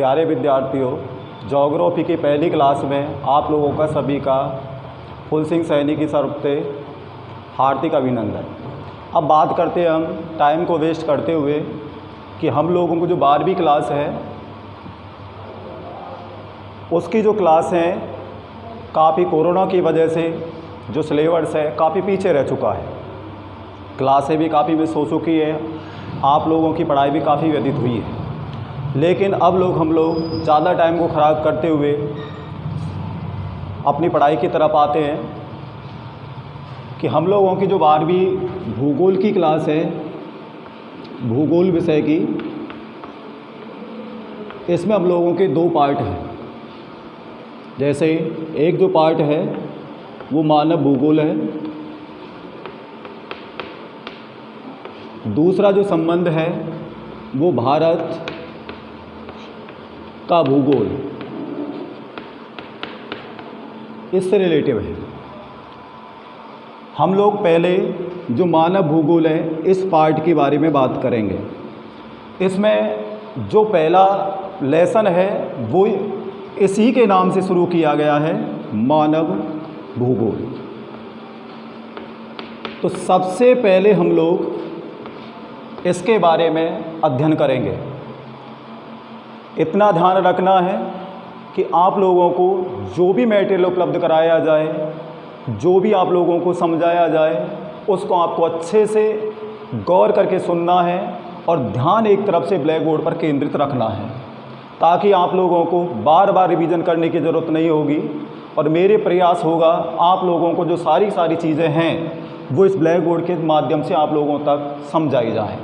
प्यारे विद्यार्थियों, ज्योग्राफी की पहली क्लास में आप लोगों का सभी का फुल सिंह सैनी की तरफ से हार्दिक अभिनंदन। अब बात करते हैं हम टाइम को वेस्ट करते हुए कि हम लोगों को जो 12वीं क्लास है उसकी जो क्लास है काफ़ी कोरोना की वजह से जो सिलेबस है काफ़ी पीछे रह चुका है। क्लासें भी काफ़ी मिस हो चुकी है, आप लोगों की पढ़ाई भी काफ़ी व्यतीत हुई है। लेकिन अब हम लोग ज़्यादा टाइम को ख़राब करते हुए अपनी पढ़ाई की तरफ आते हैं कि हम लोगों की जो 12वीं भूगोल की क्लास है, भूगोल विषय की, इसमें हम लोगों के 2 पार्ट हैं। जैसे एक जो पार्ट है वो मानव भूगोल है, दूसरा जो संबंध है वो भारत का भूगोल, इससे रिलेटिव है। हम लोग पहले जो मानव भूगोल है इस पार्ट के बारे में बात करेंगे। इसमें जो पहला लेसन है वो इसी के नाम से शुरू किया गया है, मानव भूगोल। तो सबसे पहले हम लोग इसके बारे में अध्ययन करेंगे। इतना ध्यान रखना है कि आप लोगों को जो भी मटेरियल उपलब्ध कराया जाए, जो भी आप लोगों को समझाया जाए, उसको आपको अच्छे से गौर करके सुनना है और ध्यान एक तरफ से ब्लैक बोर्ड पर केंद्रित रखना है, ताकि आप लोगों को बार बार रिवीजन करने की ज़रूरत नहीं होगी। और मेरे प्रयास होगा आप लोगों को जो सारी चीज़ें हैं वो इस ब्लैक बोर्ड के माध्यम से आप लोगों तक समझाई जाएँ।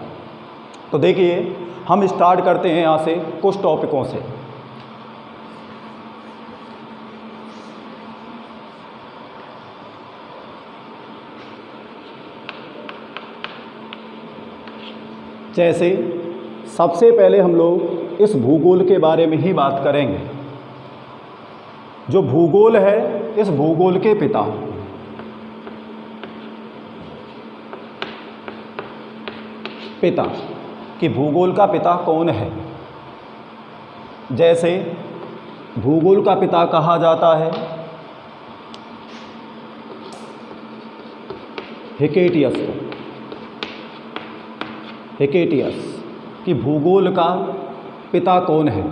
तो देखिए, हम स्टार्ट करते हैं यहाँ से कुछ टॉपिकों से। जैसे सबसे पहले हम लोग इस भूगोल के बारे में ही बात करेंगे। जो भूगोल है, इस भूगोल के पिता कि भूगोल का पिता कौन है। जैसे भूगोल का पिता कहा जाता है हिकेटियस को, हिकेटियस कि भूगोल का पिता कौन है।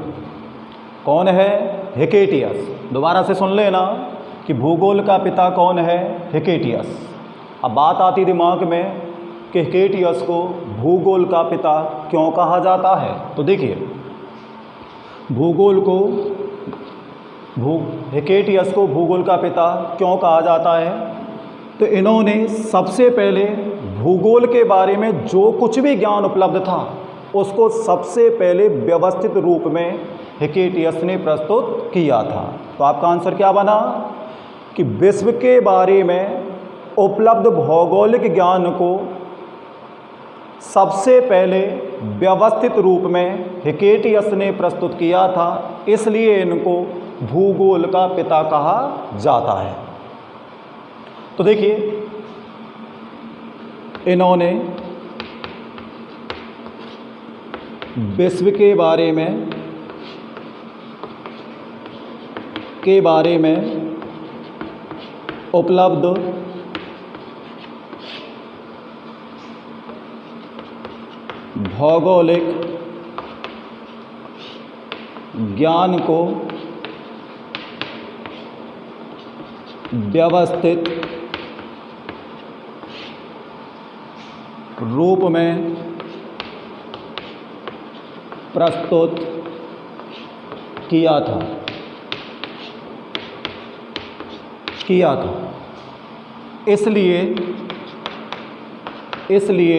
कौन है? हिकेटियस। दोबारा से सुन लेना कि भूगोल का पिता कौन है, हिकेटियस। अब बात आती दिमाग में कि हिकेटियस को भूगोल का पिता क्यों कहा जाता है। तो देखिए, भूगोल को हिकेटियस को भूगोल का पिता क्यों कहा जाता है। तो इन्होंने सबसे पहले भूगोल के बारे में जो कुछ भी ज्ञान उपलब्ध था उसको सबसे पहले व्यवस्थित रूप में हिकेटियस ने प्रस्तुत किया था। तो आपका आंसर क्या बना कि विश्व के बारे में उपलब्ध भौगोलिक ज्ञान को सबसे पहले व्यवस्थित रूप में हिकेटियस ने प्रस्तुत किया था, इसलिए इनको भूगोल का पिता कहा जाता है। तो देखिए, इन्होंने विश्व के बारे में उपलब्ध भौगोलिक ज्ञान को व्यवस्थित रूप में प्रस्तुत किया था। इसलिए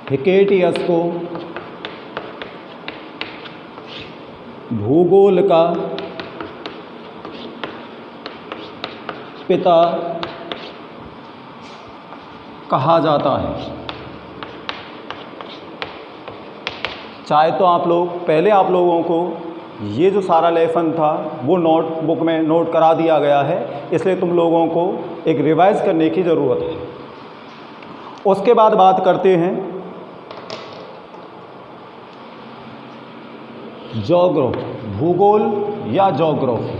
हिकेटियस को भूगोल का पिता कहा जाता है। चाहे तो आप लोगों को ये जो सारा लेसन था वो नोटबुक में नोट करा दिया गया है, इसलिए तुम लोगों को एक रिवाइज करने की ज़रूरत है। उसके बाद बात करते हैं जोग्राफी, भूगोल या जोग्राफी,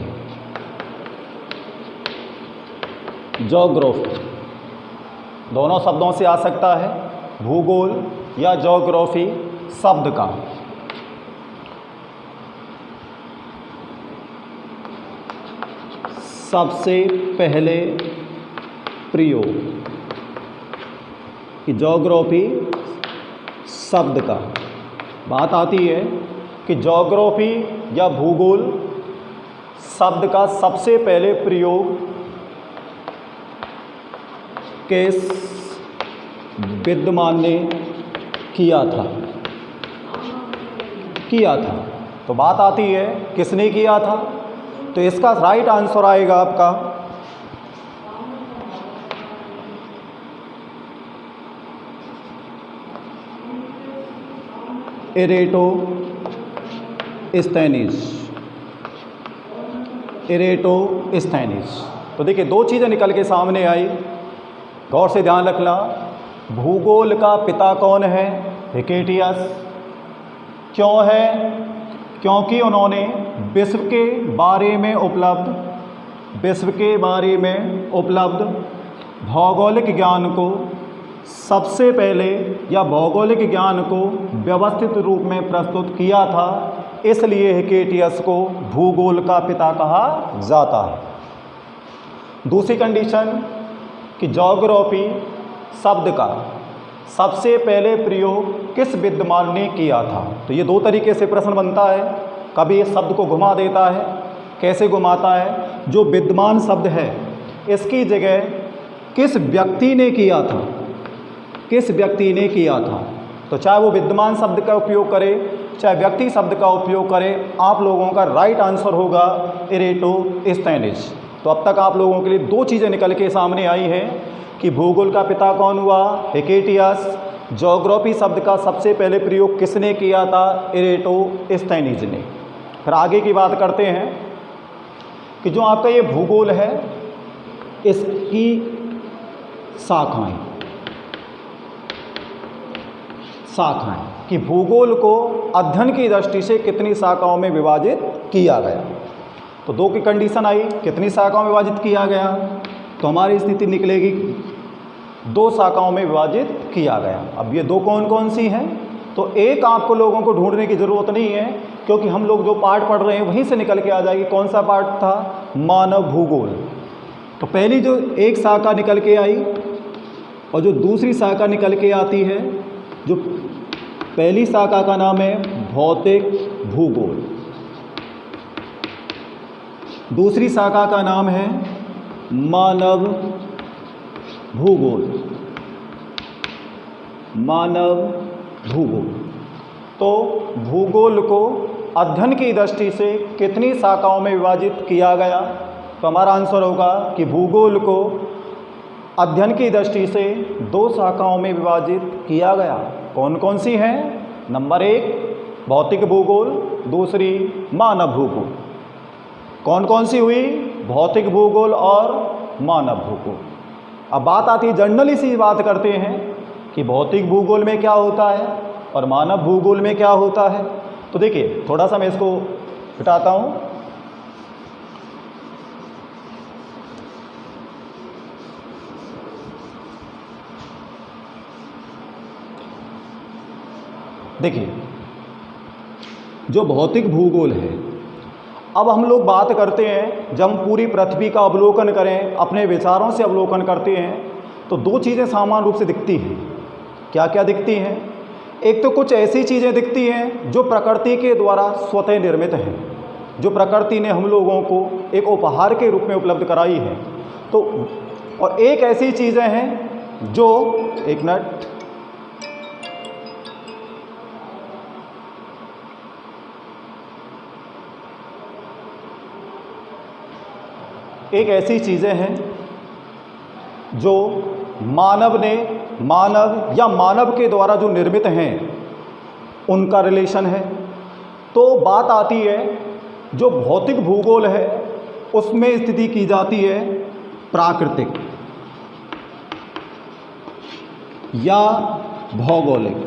जोग्राफी दोनों शब्दों से आ सकता है, भूगोल या जोग्राफी शब्द का सबसे पहले प्रयोग, कि जोग्राफी शब्द का बात आती है कि जोग्राफी या भूगोल शब्द का सबसे पहले प्रयोग किस विद्वान ने किया था। तो बात आती है किसने किया था, तो इसका राइट आंसर आएगा आपका एरेटोस्थेनीज। तो देखिए दो चीज़ें निकल के सामने आई, गौर से ध्यान रखना। भूगोल का पिता कौन है? हिकेटियस। क्यों है? क्योंकि उन्होंने विश्व के बारे में उपलब्ध भौगोलिक ज्ञान को सबसे पहले या भौगोलिक ज्ञान को व्यवस्थित रूप में प्रस्तुत किया था, इसलिए हिकेटियस को भूगोल का पिता कहा जाता है। दूसरी कंडीशन कि ज्योग्राफी शब्द का सबसे पहले प्रयोग किस विद्वान ने किया था। तो ये दो तरीके से प्रश्न बनता है, कभी इस शब्द को घुमा देता है। कैसे घुमाता है? जो विद्वान शब्द है इसकी जगह किस व्यक्ति ने किया था, तो चाहे वो विद्वान शब्द का उपयोग करे चाहे व्यक्ति शब्द का उपयोग करे, आप लोगों का राइट आंसर होगा एरेटोस्थेनीज। तो अब तक आप लोगों के लिए दो चीज़ें निकल के सामने आई हैं कि भूगोल का पिता कौन हुआ? हिकेटियस। ज्योग्राफी शब्द का सबसे पहले प्रयोग किसने किया था? एरेटोस्थेनीज ने। फिर आगे की बात करते हैं कि जो आपका ये भूगोल है इसकी शाखाएं कि भूगोल को अध्ययन की दृष्टि से कितनी शाखाओं में विभाजित किया गया। तो दो की कंडीशन आई, कितनी शाखाओं में विभाजित किया गया, तो हमारी स्थिति निकलेगी दो शाखाओं में विभाजित किया गया। अब ये दो कौन कौन सी हैं? तो एक आपको लोगों को ढूंढने की ज़रूरत नहीं है, क्योंकि हम लोग जो पार्ट पढ़ रहे हैं वहीं से निकल के आ जाएगी। कौन सा पार्ट था? मानव भूगोल। तो पहली जो एक शाखा निकल के आई और जो दूसरी शाखा निकल के आती है, जो पहली शाखा का नाम है भौतिक भूगोल, दूसरी शाखा का नाम है मानव भूगोल। तो भूगोल को अध्ययन की दृष्टि से कितनी शाखाओं में विभाजित किया गया? तो हमारा आंसर होगा कि भूगोल को अध्ययन की दृष्टि से दो शाखाओं में विभाजित किया गया। कौन कौन सी हैं? नंबर एक भौतिक भूगोल, दूसरी मानव भूगोल। कौन कौन सी हुई? भौतिक भूगोल और मानव भूगोल। अब बात आती है, जनरली सी बात करते हैं कि भौतिक भूगोल में क्या होता है और मानव भूगोल में क्या होता है। तो देखिए थोड़ा सा मैं इसको हटाता हूँ। देखिए जो भौतिक भूगोल है, अब हम लोग बात करते हैं, जब हम पूरी पृथ्वी का अवलोकन करें, अपने विचारों से अवलोकन करते हैं, तो दो चीज़ें सामान्य रूप से दिखती हैं। क्या क्या दिखती हैं? एक तो कुछ ऐसी चीज़ें दिखती हैं जो प्रकृति के द्वारा स्वतः निर्मित हैं, जो प्रकृति ने हम लोगों को एक उपहार के रूप में उपलब्ध कराई है। तो और एक ऐसी चीज़ें हैं जो एक ऐसी चीज़ें हैं जो मानव या मानव के द्वारा जो निर्मित हैं उनका रिलेशन है। तो बात आती है जो भौतिक भूगोल है उसमें स्थिति की जाती है प्राकृतिक या भौगोलिक।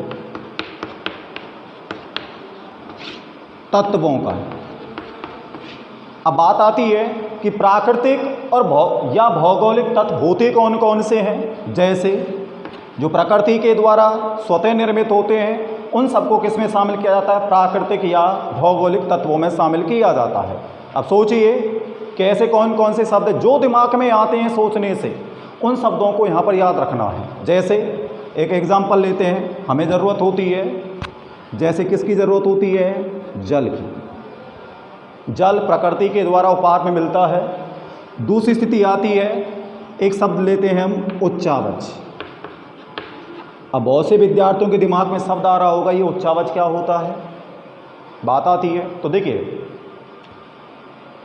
तत्वों का है। अब बात आती है कि प्राकृतिक और भौगोलिक तत्व होते कौन कौन से हैं। जैसे जो प्रकृति के द्वारा स्वतः निर्मित होते हैं उन सबको किस में शामिल किया जाता है, प्राकृतिक या भौगोलिक तत्वों में शामिल किया जाता है। अब सोचिए कैसे कौन कौन से शब्द जो दिमाग में आते हैं सोचने से, उन शब्दों को यहाँ पर याद रखना है। जैसे एक एग्जाम्पल लेते हैं, हमें ज़रूरत होती है, जैसे किसकी ज़रूरत होती है, जल की। जल प्रकृति के द्वारा उपहार में मिलता है। दूसरी स्थिति आती है, एक शब्द लेते हैं हम, उच्चावच। अब बहुत से विद्यार्थियों के दिमाग में शब्द आ रहा होगा, ये उच्चावच क्या होता है। बात आती है तो देखिए,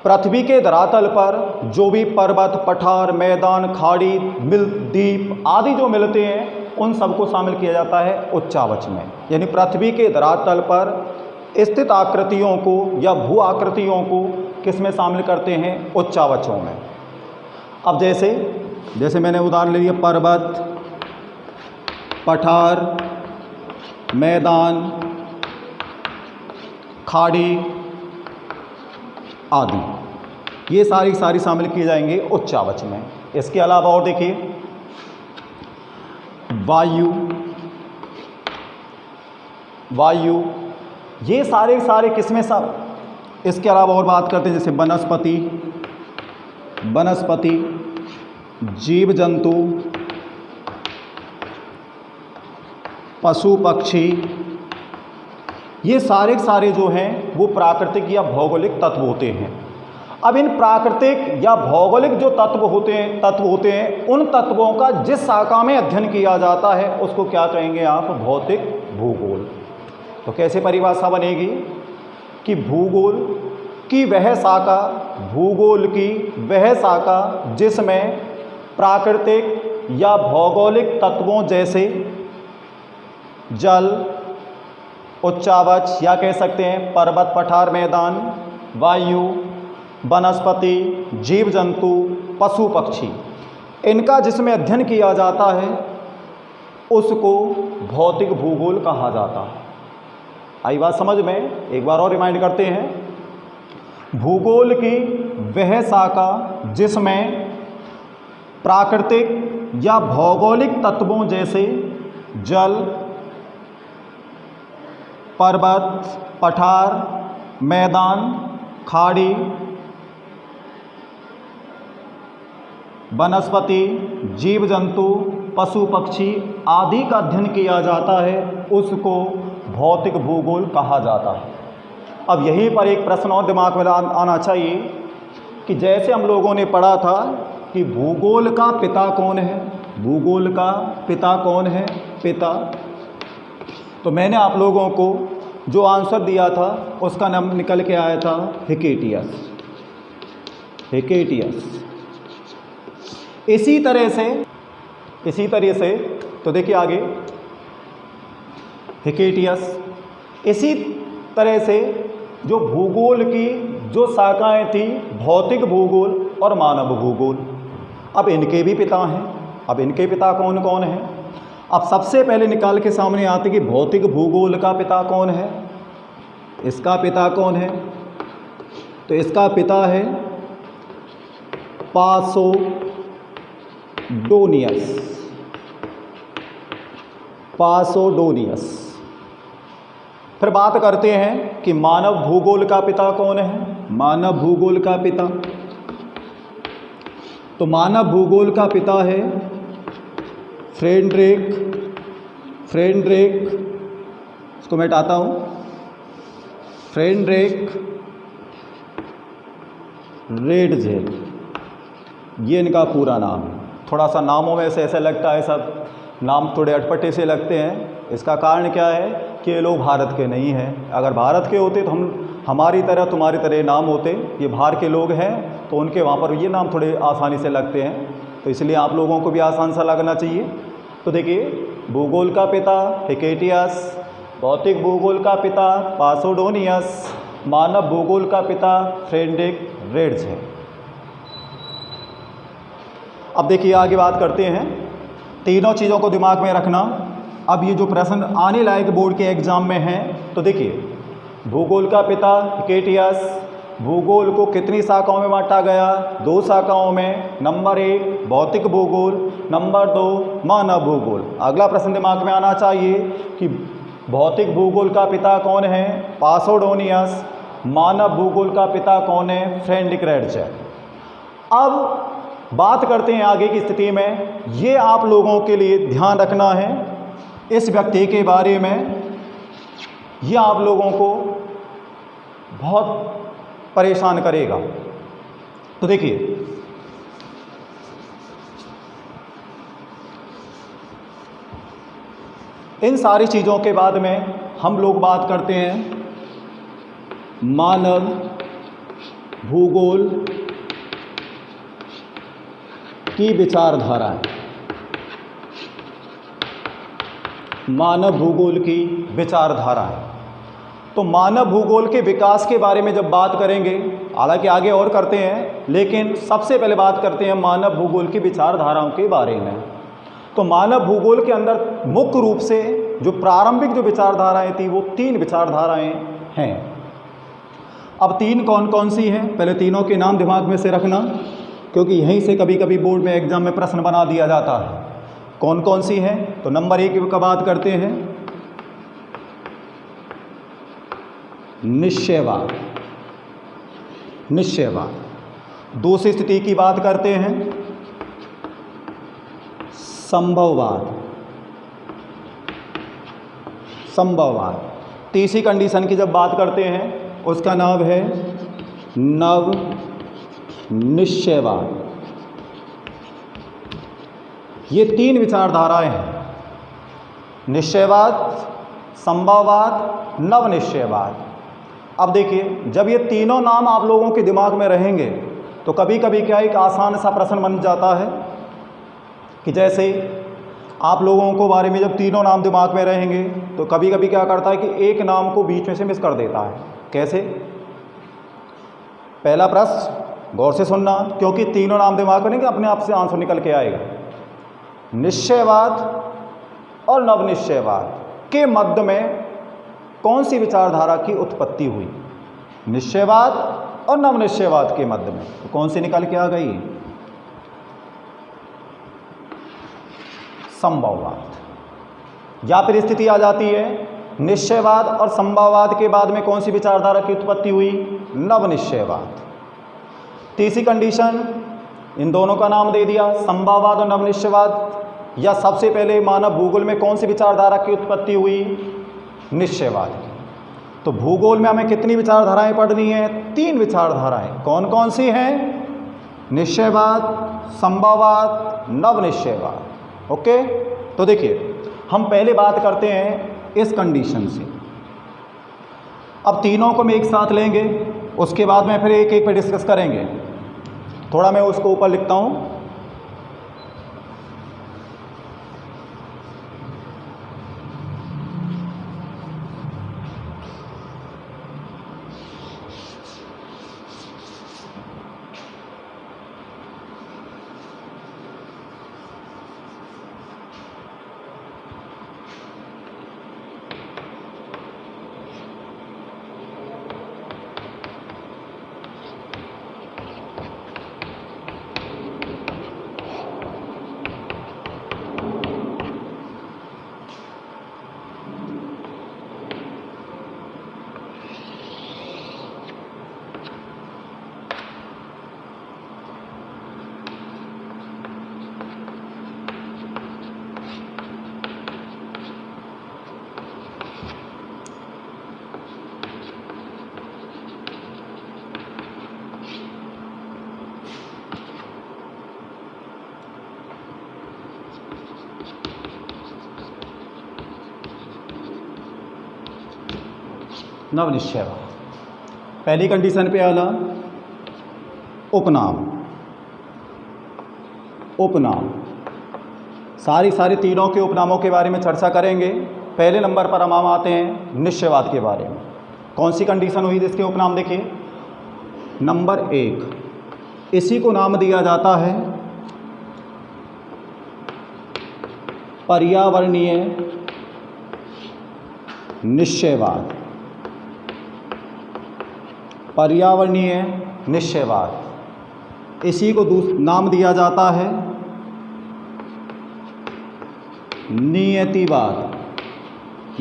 पृथ्वी के धरातल पर जो भी पर्वत, पठार, मैदान, खाड़ी, द्वीप आदि जो मिलते हैं उन सबको शामिल किया जाता है उच्चावच में। यानी पृथ्वी के धरातल पर स्थित आकृतियों को या भू आकृतियों को किस में शामिल करते हैं, उच्चावचों में। अब जैसे मैंने उदाहरण ले लिया, पर्वत, पठार, मैदान, खाड़ी आदि, ये सारी शामिल किए जाएंगे उच्चावच में। इसके अलावा और देखिए, वायु, ये सारे किसमें सब। इसके अलावा और बात करते हैं, जैसे वनस्पति, जीव जंतु, पशु पक्षी, ये सारे जो हैं वो प्राकृतिक या भौगोलिक तत्व होते हैं। अब इन प्राकृतिक या भौगोलिक जो तत्व होते हैं उन तत्वों का जिस शाखा में अध्ययन किया जाता है उसको क्या कहेंगे आप, भौतिक भूगोल। तो कैसे परिभाषा बनेगी कि भूगोल की वह शाखा जिसमें प्राकृतिक या भौगोलिक तत्वों जैसे जल, उच्चावच या कह सकते हैं पर्वत, पठार, मैदान, वायु, वनस्पति, जीव जंतु, पशु पक्षी, इनका जिसमें अध्ययन किया जाता है उसको भौतिक भूगोल कहा जाता है। आई बात समझ में? एक बार और रिमाइंड करते हैं। भूगोल की वह शाखा जिसमें प्राकृतिक या भौगोलिक तत्वों जैसे जल, पर्वत, पठार, मैदान, खाड़ी, वनस्पति, जीव जंतु, पशु पक्षी आदि का अध्ययन किया जाता है उसको भौतिक भूगोल कहा जाता है। अब यहीं पर एक प्रश्न और दिमाग में आना चाहिए कि जैसे हम लोगों ने पढ़ा था कि भूगोल का पिता कौन है, भूगोल का पिता कौन है, पिता। तो मैंने आप लोगों को जो आंसर दिया था उसका नाम निकल के आया था हिकेटियस। इसी तरह से तो देखिए आगे, हिकेटियस। इसी तरह से जो भूगोल की जो शाखाएं थी, भौतिक भूगोल और मानव भूगोल, अब इनके भी पिता हैं। अब इनके पिता कौन कौन हैं? अब सबसे पहले निकाल के सामने आते कि भौतिक भूगोल का पिता कौन है। इसका पिता कौन है? तो इसका पिता है पासोडोनियस। फिर बात करते हैं कि मानव भूगोल का पिता कौन है। मानव भूगोल का पिता, तो मानव भूगोल का पिता है फ्रेडरिक, इसको मैं हटाता हूँ, फ्रेडरिक रेडजेल, ये इनका पूरा नाम है। थोड़ा सा नामों में से ऐसा लगता है, सब नाम थोड़े अटपटे से लगते हैं। इसका कारण क्या है कि ये लोग भारत के नहीं हैं। अगर भारत के होते तो हमारी तरह तुम्हारी तरह नाम होते। ये बाहर के लोग हैं तो उनके वहाँ पर ये नाम थोड़े आसानी से लगते हैं, तो इसलिए आप लोगों को भी आसान सा लगना चाहिए। तो देखिए, भूगोल का पिता हिकेटियस, भौतिक भूगोल का पिता पासोडोनियस, मानव भूगोल का पिता फ्रेडरिक रेडजेल। अब देखिए आगे बात करते हैं, तीनों चीज़ों को दिमाग में रखना। अब ये जो प्रश्न आने लायक बोर्ड के एग्ज़ाम में हैं, तो देखिए भूगोल का पिता हिकेटियस। भूगोल को कितनी शाखाओं में बांटा गया? 2 शाखाओं में। नंबर 1 भौतिक भूगोल, नंबर 2 मानव भूगोल। अगला प्रश्न दिमाग में आना चाहिए कि भौतिक भूगोल का पिता कौन है? पासोडोनियस। मानव भूगोल का पिता कौन है? फ्रेडरिक रेडज़र। अब बात करते हैं आगे की स्थिति में। ये आप लोगों के लिए ध्यान रखना है इस व्यक्ति के बारे में, ये आप लोगों को बहुत परेशान करेगा। तो देखिए, इन सारी चीज़ों के बाद में हम लोग बात करते हैं मानव भूगोल की विचारधाराएं। मानव भूगोल की विचारधाराएं। तो मानव भूगोल के विकास के बारे में जब बात करेंगे, हालांकि आगे और करते हैं, लेकिन सबसे पहले बात करते हैं मानव भूगोल की विचारधाराओं के बारे में। तो मानव भूगोल के अंदर मुख्य रूप से जो प्रारंभिक जो विचारधाराएं थी वो 3 विचारधाराएं हैं। अब 3 कौन कौन सी हैं? पहले तीनों के नाम दिमाग में से रखना, क्योंकि यहीं से कभी कभी बोर्ड में एग्जाम में प्रश्न बना दिया जाता है। कौन कौन सी हैं? तो नंबर 1 का बात करते हैं निश्चयवाद। निश्चयवाद। दूसरी स्थिति की बात करते हैं संभववाद। संभववाद। तीसरी कंडीशन की जब बात करते हैं उसका नाम है नव निश्चयवाद। ये 3 विचारधाराएं हैं, निश्चयवाद, संभववाद, नव निश्चयवाद। अब देखिए, जब ये तीनों नाम आप लोगों के दिमाग में रहेंगे तो कभी कभी क्या एक आसान सा प्रश्न बन जाता है कि जैसे आप लोगों को बारे में जब तीनों नाम दिमाग में रहेंगे तो कभी कभी क्या करता है कि एक नाम को बीच में से मिस कर देता है। कैसे? पहला प्रश्न गौर से सुनना, क्योंकि तीनों नाम दिमाग में रहेंगे, अपने आप से आंसर निकल के आएगा। निश्चयवाद और नव निश्चयवाद के मध्य में कौन सी विचारधारा की उत्पत्ति हुई? निश्चयवाद और नव निश्चयवाद के मध्य में तो कौन सी निकल के आ गई? संभववाद। या फिर स्थिति आ जाती है निश्चयवाद और संभववाद के बाद में कौन सी विचारधारा की उत्पत्ति हुई? नव निश्चयवाद। तीसरी कंडीशन, इन दोनों का नाम दे दिया, संभववाद और नव निश्चयवाद। या सबसे पहले मानव भूगोल में कौन सी विचारधारा की उत्पत्ति हुई? निश्चयवाद की। तो भूगोल में हमें कितनी विचारधाराएं पढ़नी है? 3 विचारधाराएं। कौन कौन सी हैं? निश्चयवाद, संभववाद, नव निश्चयवाद। ओके, तो देखिए, हम पहले बात करते हैं इस कंडीशन से। अब तीनों को हम एक साथ लेंगे, उसके बाद में फिर एक एक पे डिस्कस करेंगे। थोड़ा मैं उसको ऊपर लिखता हूँ। नव निश्चयवाद। पहली कंडीशन पे आना उपनाम। उपनाम, सारी तीनों के उपनामों के बारे में चर्चा करेंगे। पहले नंबर पर हम आते हैं निश्चयवाद के बारे में। कौन सी कंडीशन हुई जिसके उपनाम? देखिए, नंबर 1, इसी को नाम दिया जाता है पर्यावरणीय निश्चयवाद। पर्यावरणीय निश्चयवाद, इसी को नाम दिया जाता है नियतिवाद,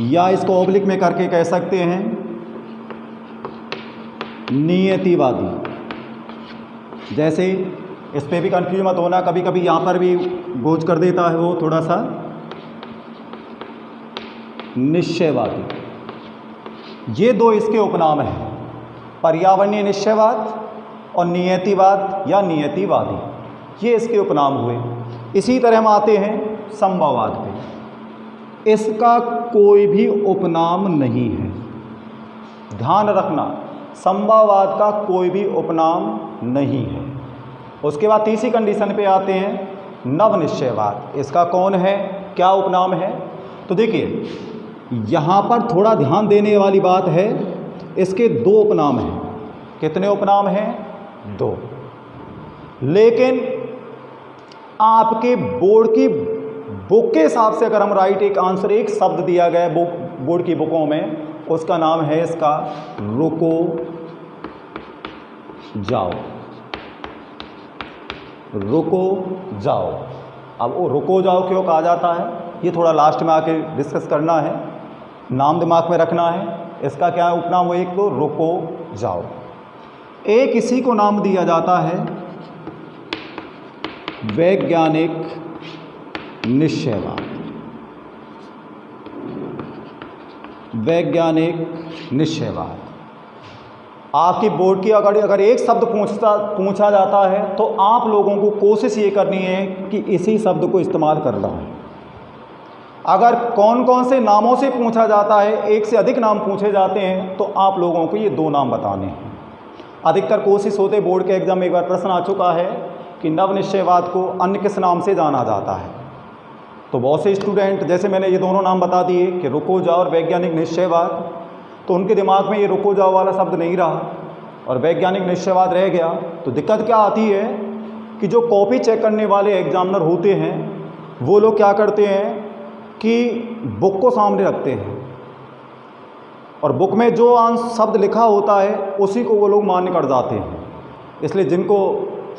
या इसको ऑब्लिक में करके कह सकते हैं नियतिवादी। जैसे इस पे भी कंफ्यूज मत होना, कभी कभी यहाँ पर भी गोच कर देता है वो थोड़ा सा। निश्चयवादी, ये दो इसके उपनाम हैं, पर्यावरणीय निश्चयवाद और नियतिवाद या नियतिवादी, ये इसके उपनाम हुए। इसी तरह हम आते हैं संभववाद पे। इसका कोई भी उपनाम नहीं है, ध्यान रखना, संभववाद का कोई भी उपनाम नहीं है। उसके बाद तीसरी कंडीशन पे आते हैं नवनिश्चयवाद। इसका कौन है, क्या उपनाम है? तो देखिए यहाँ पर थोड़ा ध्यान देने वाली बात है, इसके दो उपनाम हैं। कितने उपनाम हैं? दो। लेकिन आपके बोर्ड की बुक के हिसाब से अगर हम राइट एक आंसर, एक शब्द दिया गया है बोर्ड की बुकों में, उसका नाम है इसका रुको जाओ। रुको जाओ। अब वो रुको जाओ क्यों कहा जाता है, ये थोड़ा लास्ट में आके डिस्कस करना है, नाम दिमाग में रखना है। इसका क्या उपनाम हो? एक तो रुको जाओ। एक इसी को नाम दिया जाता है वैज्ञानिक निश्चयवाद। वैज्ञानिक निश्चयवाद। आपकी बोर्ड की अगर एक शब्द पूछा जाता है तो आप लोगों को कोशिश ये करनी है कि इसी शब्द को इस्तेमाल करना है। अगर कौन कौन से नामों से पूछा जाता है, एक से अधिक नाम पूछे जाते हैं, तो आप लोगों को ये दो नाम बताने हैं। अधिकतर कोशिश होते, बोर्ड के एग्जाम में एक बार प्रश्न आ चुका है कि नवनिश्चयवाद को अन्य किस नाम से जाना जाता है। तो बहुत से स्टूडेंट, जैसे मैंने ये दोनों नाम बता दिए कि रुको जाओ और वैज्ञानिक निश्चयवाद, तो उनके दिमाग में ये रुको जाओ वाला शब्द नहीं रहा और वैज्ञानिक निश्चयवाद रह गया। तो दिक्कत क्या आती है कि जो कॉपी चेक करने वाले एग्जामिनर होते हैं वो लोग क्या करते हैं कि बुक को सामने रखते हैं और बुक में जो शब्द लिखा होता है उसी को वो लोग मान्य कर जाते हैं। इसलिए जिनको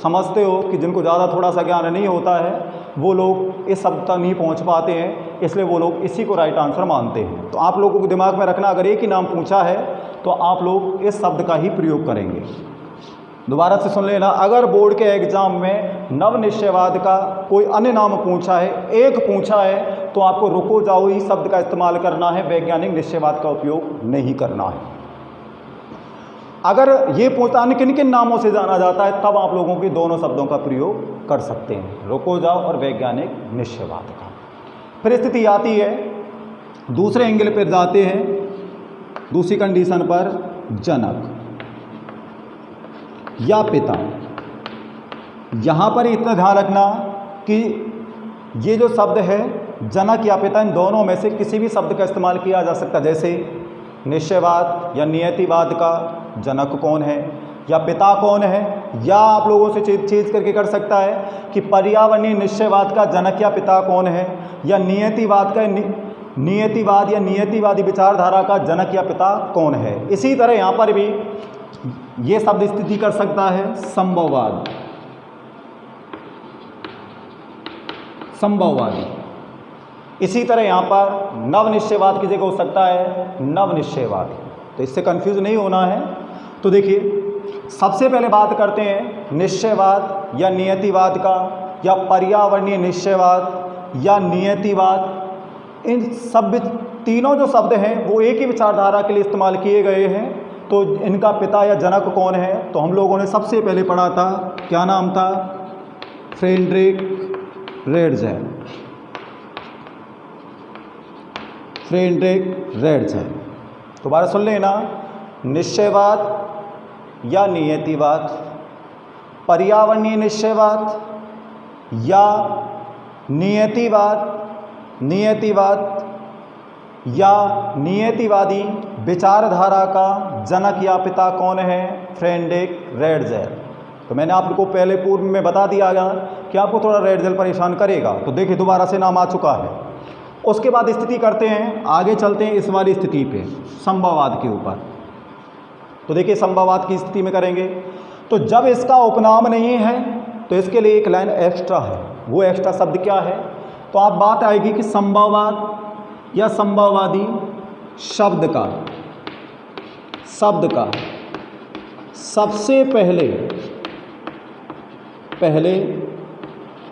समझते हो कि जिनको ज़्यादा थोड़ा सा ज्ञान नहीं होता है वो लोग इस शब्द तक नहीं पहुंच पाते हैं, इसलिए वो लोग इसी को राइट आंसर मानते हैं। तो आप लोगों को दिमाग में रखना, अगर एक ही नाम पूछा है तो आप लोग इस शब्द का ही प्रयोग करेंगे। दोबारा से सुन लेना, अगर बोर्ड के एग्जाम में नवनिश्चयवाद का कोई अन्य नाम पूछा है, एक पूछा है, तो आपको रुको जाओ ही शब्द का इस्तेमाल करना है, वैज्ञानिक निश्चयवाद का उपयोग नहीं करना है। अगर ये पूछता है किन किन नामों से जाना जाता है, तब आप लोगों के दोनों शब्दों का प्रयोग कर सकते हैं, रुको जाओ और वैज्ञानिक निश्चयवाद का। फिर स्थिति आती है, दूसरे एंगल पर जाते हैं, दूसरी कंडीशन पर, जनक या पिता। यहाँ पर इतना ध्यान रखना कि ये जो शब्द है जनक या पिता, इन दोनों में से किसी भी शब्द का इस्तेमाल किया जा सकता है। जैसे निश्चयवाद या नियतिवाद का जनक कौन है या पिता कौन है, या आप लोगों से चीज करके कर सकता है कि पर्यावरणीय निश्चयवाद का जनक या पिता कौन है, या नियतिवाद का नियतिवाद या नियतिवादी विचारधारा का जनक या पिता कौन है। इसी तरह यहाँ पर भी ये शब्द स्थिति कर सकता है संभववाद, संभववादी। इसी तरह यहाँ पर नवनिश्चयवाद की जगह हो सकता है नवनिश्चयवादी। तो इससे कंफ्यूज नहीं होना है। तो देखिए, सबसे पहले बात करते हैं निश्चयवाद या नियतिवाद का, या पर्यावरणीय निश्चयवाद या नियतिवाद। इन सब तीनों जो शब्द हैं वो एक ही विचारधारा के लिए इस्तेमाल किए गए हैं। तो इनका पिता या जनक कौन है, तो हम लोगों ने सबसे पहले पढ़ा था, क्या नाम था, फ्रेडरिक रेडजेल। Frederick Ratzel. दोबारा सुन लेना, निश्चयवाद या नियतिवाद, पर्यावरणीय निश्चयवाद या नियतिवाद, नियतिवाद या नियतिवादी विचारधारा का जनक या पिता कौन है, फ्रेडरिक रेडजेल। तो मैंने आपको पहले पूर्व में बता दिया गया कि आपको थोड़ा रेडजेल परेशान करेगा। तो देखिए दोबारा से नाम आ चुका है। उसके बाद स्थिति करते हैं, आगे चलते हैं इस वाली स्थिति पे, संभववाद के ऊपर। तो देखिए संभववाद की स्थिति में करेंगे तो जब इसका उपनाम नहीं है तो इसके लिए एक लाइन एक्स्ट्रा है। वो एक्स्ट्रा शब्द क्या है? तो आप बात आएगी कि संभववाद या संभववादी शब्द का सबसे पहले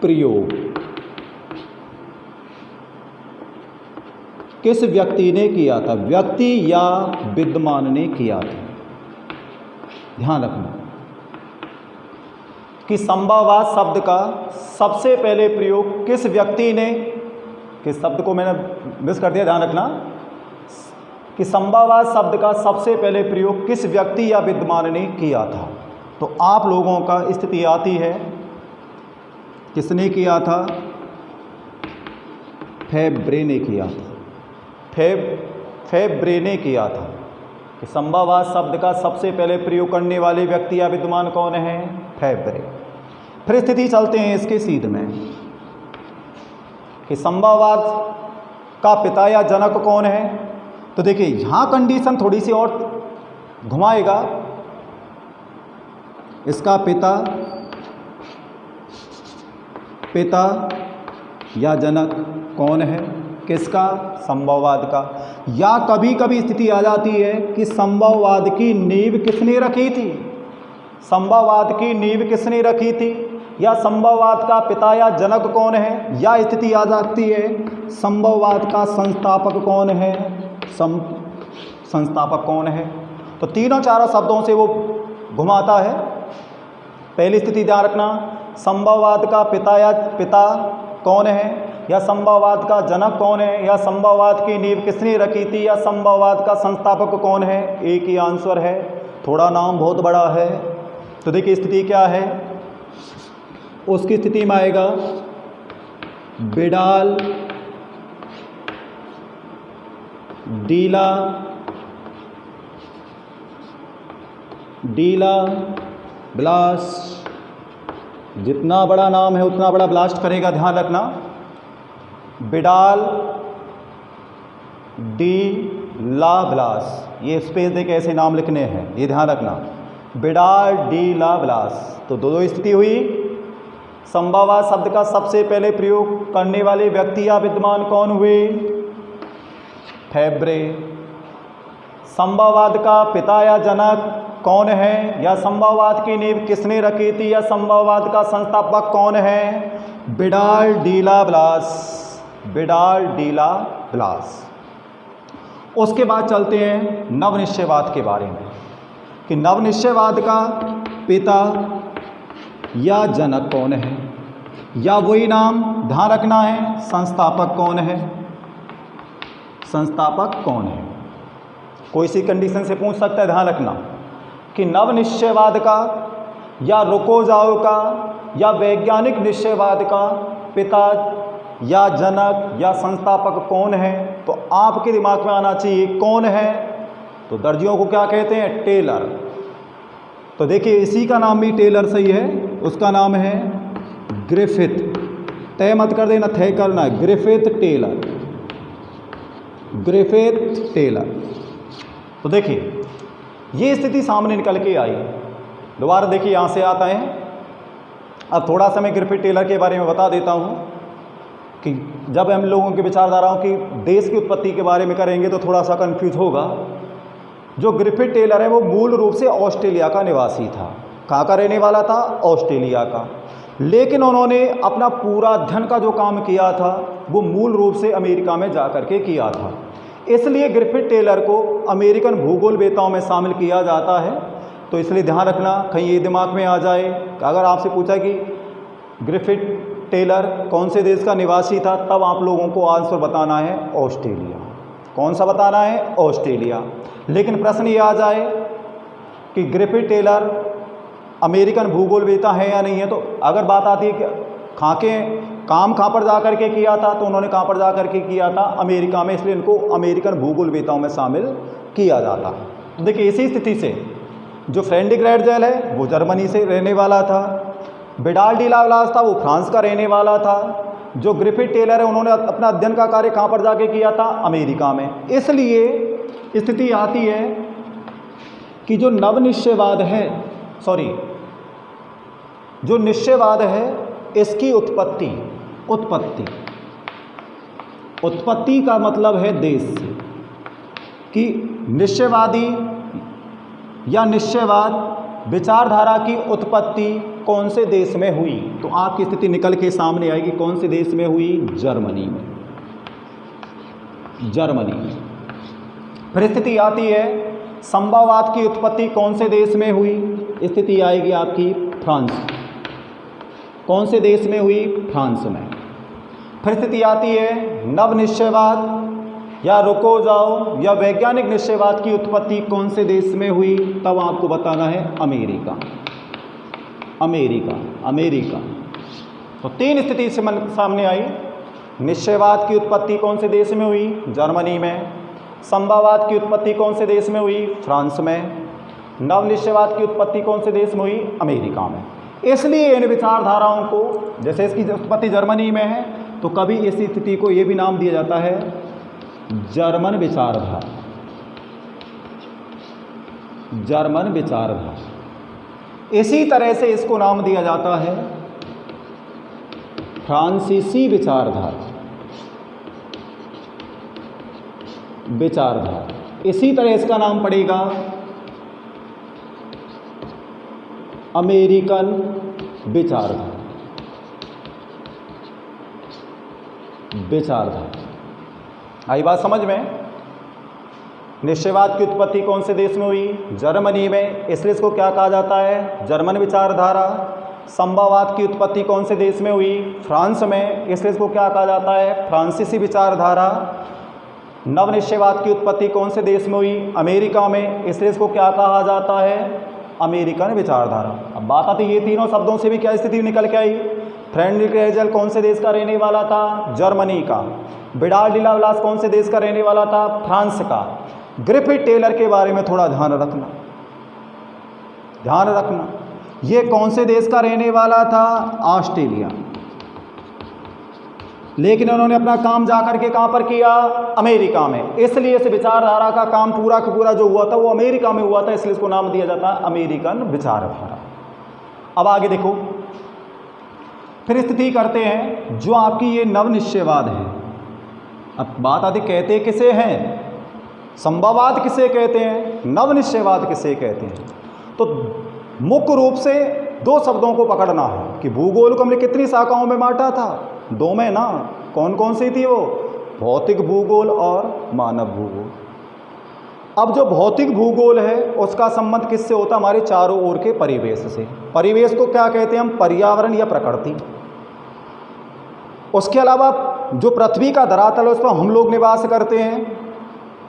प्रयोग किस व्यक्ति ने किया था? व्यक्ति या विद्वान ने किया था। ध्यान रखना कि संभववाद शब्द का सबसे पहले प्रयोग किस व्यक्ति ने, किस शब्द को मैंने मिस कर दिया, ध्यान रखना कि संभववाद शब्द का सबसे पहले प्रयोग किस व्यक्ति या विद्वान ने किया था। तो आप लोगों का स्थिति आती है, किसने किया था? फेब्रे ने किया था। फेब्रे ने किया था कि संभववाद शब्द का सबसे पहले प्रयोग करने वाले व्यक्ति या विद्वान कौन है? फेब्रे। फिर स्थिति चलते हैं इसके सीध में कि संभववाद का पिता या जनक कौन है। तो देखिए यहाँ कंडीशन थोड़ी सी और घुमाएगा। इसका पिता या जनक कौन है? किसका? संभववाद का। या कभी कभी स्थिति आ जाती है कि संभववाद की नींव किसने रखी थी? संभववाद की नींव किसने रखी थी? या संभववाद का पिता या जनक कौन है? या स्थिति आ जाती है संभववाद का संस्थापक कौन है? संस्थापक कौन है? तो तीनों चारों शब्दों से वो घुमाता है। पहली स्थिति ध्यान रखना, संभववाद का पिता कौन है, या संभववाद का जनक कौन है, या संभववाद की नींव किसने रखी थी, या संभववाद का संस्थापक कौन है। एक ही आंसर है, थोड़ा नाम बहुत बड़ा है। तो देखिए स्थिति क्या है, उसकी स्थिति में आएगा बिडाल डीला ब्लास्ट। जितना बड़ा नाम है उतना बड़ा ब्लास्ट करेगा, ध्यान रखना। बिडाल डी ला ब्लास, ये स्पेस देके ऐसे नाम लिखने हैं, ये ध्यान रखना। बिडाल डी ला ब्लास। तो दो स्थिति हुई। संभववाद शब्द का सबसे पहले प्रयोग करने वाले व्यक्ति या विद्वान कौन हुए? फेब्रे। संभववाद का पिता या जनक कौन है, या संभववाद की नींव किसने रखी थी, या संभववाद का संस्थापक कौन है? बिडाल डीला ब्लास। बिडाल डीला ब्लास। उसके बाद चलते हैं नवनिश्चयवाद के बारे में कि नवनिश्चयवाद का पिता या जनक कौन है, या वही नाम ध्यान रखना है संस्थापक कौन है। संस्थापक कौन है? कोई सी कंडीशन से पूछ सकता है, ध्यान रखना कि नवनिश्चयवाद का या रुको जाओ का या वैज्ञानिक निश्चयवाद का पिता या जनक या संस्थापक कौन है। तो आपके दिमाग में आना चाहिए कौन है। तो दर्जियों को क्या कहते हैं? टेलर। तो देखिए इसी का नाम भी टेलर सही है, उसका नाम है ग्रिफिथ। तय मत कर देना, तय करना है ग्रिफिथ टेलर। Griffith Taylor. तो देखिए ये स्थिति सामने निकल के आई। दोबारा देखिए यहाँ से आता है। अब थोड़ा सा मैं ग्रिफिथ टेलर के बारे में बता देता हूँ कि जब हम लोगों की विचारधाराओं की देश की उत्पत्ति के बारे में करेंगे तो थोड़ा सा कंफ्यूज होगा। जो ग्रिफिथ टेलर है वो मूल रूप से ऑस्ट्रेलिया का निवासी था। कहाँ का रहने वाला था? ऑस्ट्रेलिया का। लेकिन उन्होंने अपना पूरा अध्ययन का जो काम किया था वो मूल रूप से अमेरिका में जा कर के किया था। इसलिए ग्रिफिथ टेलर को अमेरिकन भूगोलवेताओं में शामिल किया जाता है। तो इसलिए ध्यान रखना, कहीं ये दिमाग में आ जाए अगर आपसे पूछा कि ग्रिफिथ टेलर कौन से देश का निवासी था, तब आप लोगों को आंसर बताना है ऑस्ट्रेलिया। कौन सा बताना है? ऑस्ट्रेलिया। लेकिन प्रश्न ये आ जाए कि ग्रिफिथ टेलर अमेरिकन भूगोलवेता है या नहीं है, तो अगर बात आती है कि काम कहाँ पर जा कर के किया था, तो उन्होंने कहाँ पर जा कर के किया था? अमेरिका में। इसलिए इनको अमेरिकन भूगोलवेताओं में शामिल किया जाता है। तो देखिए इसी स्थिति से जो फ्रेडरिक रेटजेल है वो जर्मनी से रहने वाला था। बिडाल डी ला ब्लास था वो फ्रांस का रहने वाला था। जो ग्रिफिथ टेलर है उन्होंने अपना अध्ययन का कार्य कहाँ पर जाके किया था? अमेरिका में। इसलिए स्थिति आती है कि जो नव निश्चयवाद है, जो निश्चयवाद है इसकी उत्पत्ति का मतलब है देश से, कि निश्चयवादी या निश्चयवाद विचारधारा की उत्पत्ति कौन से देश में हुई। तो आपकी स्थिति निकल के सामने आएगी, कौन से देश में हुई? जर्मनी में। फिर स्थिति आती है संभववाद की उत्पत्ति कौन से देश में हुई? स्थिति आएगी आपकी फ्रांस। कौन से देश में हुई? फ्रांस में। फिर स्थिति आती है नव निश्चयवाद या रुको जाओ या वैज्ञानिक निश्चयवाद की उत्पत्ति कौन से देश में हुई? तब आपको बताना है अमेरिका। तो 3 स्थिति से सामने आई। निश्चयवाद की उत्पत्ति कौन से देश में हुई? जर्मनी में। संभववाद की उत्पत्ति कौन से देश में हुई? फ्रांस में। नव निश्चयवाद की उत्पत्ति कौन से देश में हुई? अमेरिका में। इसलिए इन विचारधाराओं को, जैसे इसकी उत्पत्ति जर्मनी में है, तो कभी इस स्थिति को ये भी नाम दिया जाता है जर्मन विचारधारा। इसी तरह से इसको नाम दिया जाता है फ्रांसीसी विचारधारा। इसी तरह इसका नाम पड़ेगा अमेरिकन विचारधारा। आई बात समझ में? निश्चयवाद की उत्पत्ति कौन से देश में हुई? जर्मनी में, इसलिए इसको क्या कहा जाता है? जर्मन विचारधारा। संभववाद की उत्पत्ति कौन से देश में हुई? फ्रांस में, इसलिए इसको क्या कहा जाता है? फ्रांसीसी विचारधारा। नव निश्चयवाद की उत्पत्ति कौन से देश में हुई? अमेरिका में, इसलिए इसको क्या कहा जाता है? अमेरिकन विचारधारा। अब बात आती है ये तीनों शब्दों से भी क्या स्थिति निकल के आई? फ्रेडरिक हेगल कौन से देश का रहने वाला था? जर्मनी का। विडाल डी लाप्लास कौन से देश का रहने वाला था? फ्रांस का। ग्रिफिथ टेलर के बारे में थोड़ा ध्यान रखना, ये कौन से देश का रहने वाला था? ऑस्ट्रेलिया। लेकिन उन्होंने अपना काम जाकर के कहाँ पर किया? अमेरिका में। इसलिए इस विचारधारा का काम पूरा का पूरा जो हुआ था वो अमेरिका में हुआ था, इसलिए इसको नाम दिया जाता है अमेरिकन विचारधारा। अब आगे देखो, फिर स्थिति करते हैं जो आपकी ये नव निश्चयवाद है। अब बात आती, कहते किसे हैं? संभववाद किसे कहते हैं? नव निश्चयवाद किसे कहते हैं? तो मुख्य रूप से 2 शब्दों को पकड़ना है कि भूगोल को हमने कितनी शाखाओं में बांटा था? 2 में ना। कौन कौन सी थी वो? भौतिक भूगोल और मानव भूगोल। अब जो भौतिक भूगोल है उसका संबंध किससे होता? हमारे चारों ओर के परिवेश से। परिवेश को क्या कहते हैं हम? पर्यावरण या प्रकृति। उसके अलावा जो पृथ्वी का धरातल है उस पर हम लोग निवास करते हैं,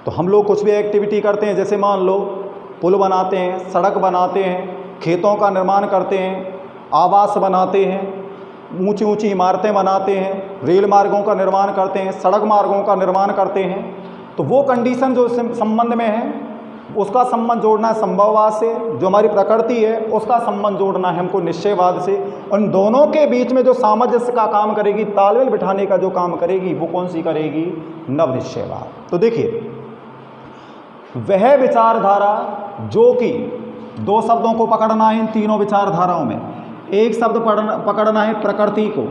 तो हम लोग कुछ भी एक्टिविटी करते हैं, जैसे मान लो पुल बनाते हैं, सड़क बनाते हैं, खेतों का निर्माण करते हैं, आवास बनाते हैं, ऊंची ऊंची इमारतें बनाते हैं, रेल मार्गों का निर्माण करते हैं, सड़क मार्गों का निर्माण करते हैं। तो वो कंडीशन जो संबंध में है उसका संबंध जोड़ना है संभववाद से। जो हमारी प्रकृति है उसका संबंध जोड़ना है हमको निश्चयवाद से। उन दोनों के बीच में जो सामंजस्य का काम करेगी, तालमेल बिठाने का जो काम करेगी, वो कौन सी करेगी? नव निश्चयवाद। तो देखिए, वह विचारधारा जो कि 2 शब्दों को पकड़ना है इन तीनों विचारधाराओं में। एक शब्द पकड़ना है प्रकृति को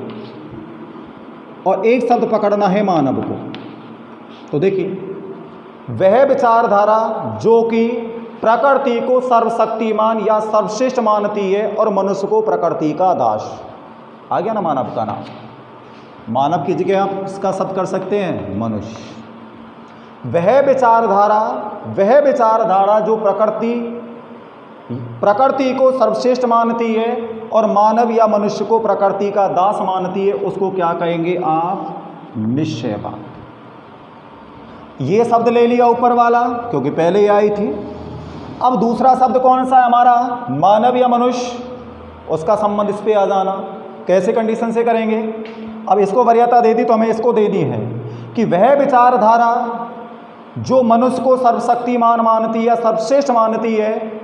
और एक शब्द पकड़ना है मानव को। तो देखिए, वह विचारधारा जो कि प्रकृति को सर्वशक्तिमान या सर्वश्रेष्ठ मानती है और मनुष्य को प्रकृति का दास। आ गया ना मानव का नाम? मानव की जगह आप इसका शब्द कर सकते हैं मनुष्य। वह विचारधारा जो प्रकृति को सर्वश्रेष्ठ मानती है और मानव या मनुष्य को प्रकृति का दास मानती है, उसको क्या कहेंगे आप? निश्चयवाद। ये शब्द ले लिया ऊपर वाला क्योंकि पहले ही आई थी। अब दूसरा शब्द कौन सा है हमारा? मानव या मनुष्य। उसका संबंध इस पे आ जाना। कैसे कंडीशन से करेंगे? अब इसको वरीयता दे दी तो हमें इसको देनी है कि वह विचारधारा जो मनुष्य को सर्वशक्तिमान मानती है, सर्वश्रेष्ठ मानती है,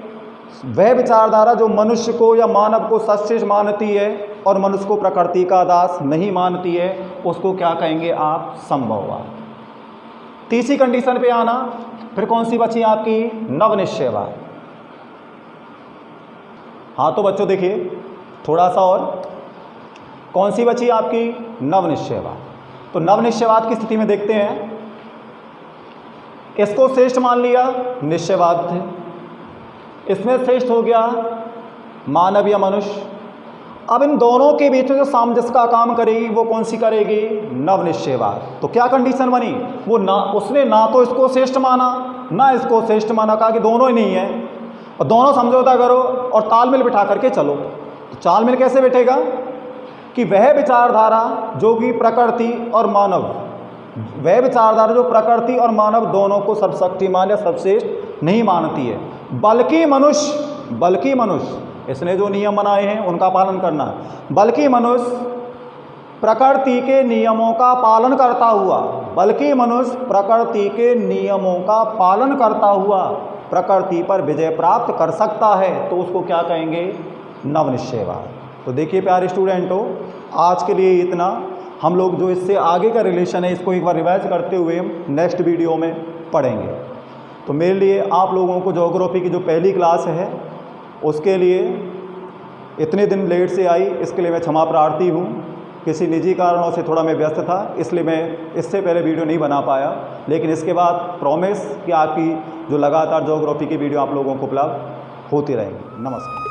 वह विचारधारा जो मनुष्य को या मानव को सर्वश्रेष्ठ मानती है और मनुष्य को प्रकृति का दास नहीं मानती है, उसको क्या कहेंगे आप? संभववाद। तीसरी कंडीशन पे आना, फिर कौन सी बची आपकी? नव निश्चयवाद। हाँ तो बच्चों देखिए थोड़ा सा और, कौन सी बची आपकी? नवनिश्चयवाद। तो नवनिश्चयवाद की स्थिति में देखते हैं, इसको श्रेष्ठ मान लिया, निश्चयवाद थे, इसमें श्रेष्ठ हो गया मानव या मनुष्य। अब इन दोनों के बीच में जो सामंजस्य का काम करेगी वो कौन सी करेगी? नवनिश्चयवाद। तो क्या कंडीशन बनी? वो ना, उसने ना तो इसको श्रेष्ठ माना ना इसको श्रेष्ठ माना, कहा कि दोनों ही नहीं है और दोनों समझौता करो और तालमेल बिठा करके चलो। तो तालमेल कैसे बैठेगा? कि वह विचारधारा जो कि प्रकृति और मानव, वह विचारधारा जो प्रकृति और मानव दोनों को सर्वशक्तिमान या सर्वश्रेष्ठ नहीं मानती है, बल्कि मनुष्य इसने जो नियम बनाए हैं उनका पालन करना, बल्कि मनुष्य प्रकृति के नियमों का पालन करता हुआ, बल्कि मनुष्य प्रकृति के नियमों का पालन करता हुआ प्रकृति पर विजय प्राप्त कर सकता है, तो उसको क्या कहेंगे? नवनिश्चयवाद। तो देखिए प्यारे स्टूडेंटों, आज के लिए इतना। हम लोग जो इससे आगे का रिलेशन है इसको एक बार रिवाइज करते हुए नेक्स्ट वीडियो में पढ़ेंगे। तो मेरे लिए आप लोगों को ज्योग्राफी की जो पहली क्लास है उसके लिए इतने दिन लेट से आई, इसके लिए मैं क्षमा प्रार्थी हूँ। किसी निजी कारणों से थोड़ा मैं व्यस्त था, इसलिए मैं इससे पहले वीडियो नहीं बना पाया, लेकिन इसके बाद प्रॉमिस कि आपकी जो लगातार ज्योग्राफी की वीडियो आप लोगों को उपलब्ध होती रहेंगी। नमस्कार।